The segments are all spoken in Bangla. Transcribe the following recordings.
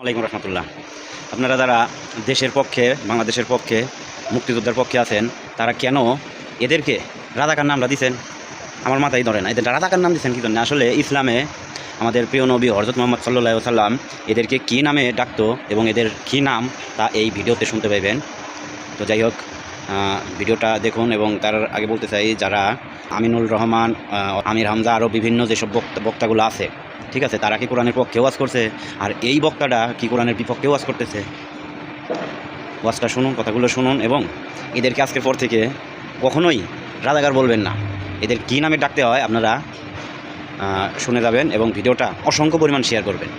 ওয়ালাইকুম রহমতুল্লাহ। আপনারা যারা দেশের পক্ষে, বাংলাদেশের পক্ষে, মুক্তিযোদ্ধার পক্ষে আছেন, তারা কেন এদেরকে রাজাকার নামটা দিচ্ছেন? আমার মাথায় ধরে না, এদের রাজাকার নাম দিচ্ছেন কী জন্য? আসলে ইসলামে আমাদের প্রিয় নবী হযরত মুহাম্মদ সাল্লাল্লাহু আলাইহি ওয়াসাল্লাম এদেরকে কী নামে ডাকতো এবং এদের কী নাম তা এই ভিডিওতে শুনতে পাইবেন। তো যাই হোক, ভিডিওটা দেখুন। এবং তার আগে বলতে চাই, যারা আমিনুল রহমান, আমির হামজা, আরও বিভিন্ন যেসব বক্তাগুলো আছে, ঠিক আছে, তারা কি কোরআনের পক্ষে ওয়াজ করছে, আর এই বক্তাটা কি কোরআনের বিপক্ষে ওয়াজ করতেছে? ওয়াজটা শুনুন, কথাগুলো শুনুন, এবং এদেরকে আজকের পর থেকে কখনোই রাজাকার বলবেন না। এদের কী নামে ডাকতে হয় আপনারা শুনে যাবেন, এবং ভিডিওটা অসংখ্য পরিমাণ শেয়ার করবেন।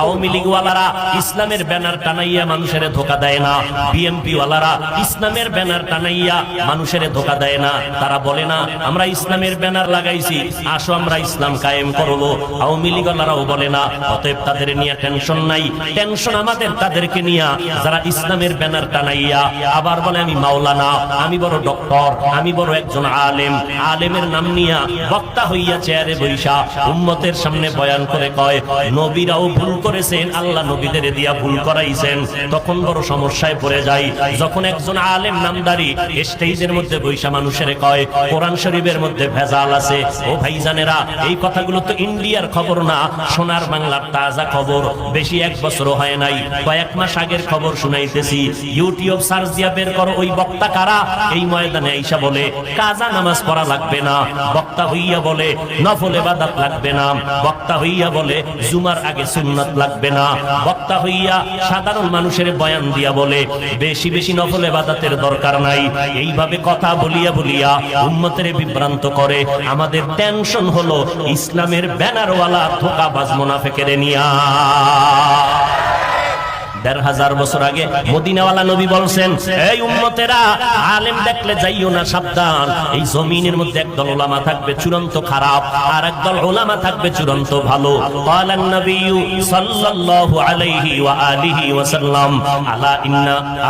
আওয়ামী লীগওয়ালারা ইসলামের ব্যানার টানাইয়া মানুষের ধোকা দেয় না, বিএনপি ওয়ালারা ইসলামের ব্যানার টানাইয়া মানুষের ধোকা দেয় না। তারা বলে না আমরা ইসলামের ব্যানার লাগাইছি, আসো আমরা ইসলাম কায়েম করব। আওয়ামী লীগওয়ালারাও বলে না। অতএব তাদের নিয়ে টেনশন নাই, টেনশন আমাদের তাদেরকে নিয়ে যারা ইসলামের ব্যানার টানাইয়া আবার বলে আমি মাওলানা, আমি বড় ডক্টর, আমি বড় একজন আলেম, আলেমের নাম নিয়া বক্তা হইয়া চেয়ারে বৈশা উম্মতের সামনে বয়ান করে কয় নবীরাও ভুল করেছেন, আল্লাহ নবীদের দিয়া ভুল করাইছেন। তখন বড় সমস্যায় পড়ে যায় যখন একজন আলেম নামদারি স্টেজের মধ্যে বৈশা মানুষের কয় কোরআন শরীফের মধ্যে ভেজাল আছে। ও ভাইজানেরা, এই কথাগুলো তো ইন্ডিয়ার খবর না, সোনার বাংলার তাজা খবর। বেশি এক বছর হয় নাই, কয়েক মাস আগের খবর শুনাইতেছি। ইউটিউব সার্চ দিয়া বের করো ওই বক্তা কারা। এই ময়দানে আইসা বলে কাজা নামাজ পড়া লাগবে না, বক্তা হইয়া বলে নফল ইবাদত লাগবে না, বক্তা হইয়া বলে জুমার আগে সুন্নাত লাগবে না, বক্তা হইয়া সাধারণ মানুষের বয়ান দিয়া বলে বেশি বেশি নফল ইবাদতের দরকার নাই। এইভাবে কথা বলিয়া বলিয়া উম্মতের বিভ্রান্ত করে। আমাদের টেনশন হলো ইসলামের ব্যানারওয়ালা ধোঁকাবাজ মুনাফিকের নিয়া। ১৫০০ বছর আগে মদিনাওয়ালা নবী বলছেন, এই উম্মতেরা আলেম দেখলে যাইও না, সাবধান। এই জমিনের মধ্যে একদল উলামা থাকবে চূড়ান্ত খারাপ, আর একদল উলামা থাকবে চূড়ান্ত ভালো। ক্বালান নবিয়্যু সাল্লাল্লাহু আলাইহি ওয়া আলিহি ওয়াসাল্লাম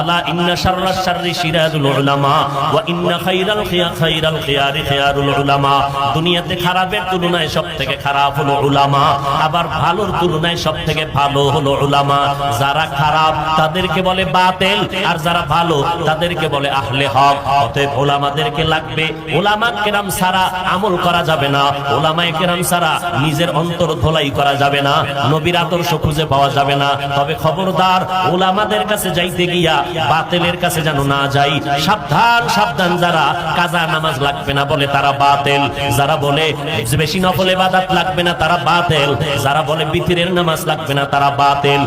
আলা ইন্না শাররাশ শাররি শিরারুল উলামা ওয়া ইন্না খায়রাল খিয়ারি খিয়ারুল উলামা। দুনিয়াতে খারাপের তুলনায় সবথেকে খারাপ হলো উলামা, আবার ভালোর তুলনায় সবথেকে ভালো হলো উলামা। যারা খারাপ তাদেরকে বলে বাতিল, আর যারা ভালো তাদেরকে বলে আহলে হক। অতএব উলামাদেরকে লাগবে। উলামা কেরাম ছাড়া আমল করা যাবে না, উলামায়ে কেরাম ছাড়া নিজের অন্তর ধোলাই করা যাবে না, নবীর আদর্শ খুঁজে পাওয়া যাবে না। তবে খবরদার, উলামাদের কাছে যাইতে গিয়া বাতিলের কাছে যেন না যাই। সাবধান সাবধান, যারা কাজা নামাজ লাগবে না বলে তারা বাতিল, যারা বলে বেশি নফল ইবাদত লাগবে না তারা বাতিল, যারা বলে বিতিরের নামাজ লাগবে না তারা বাতিল।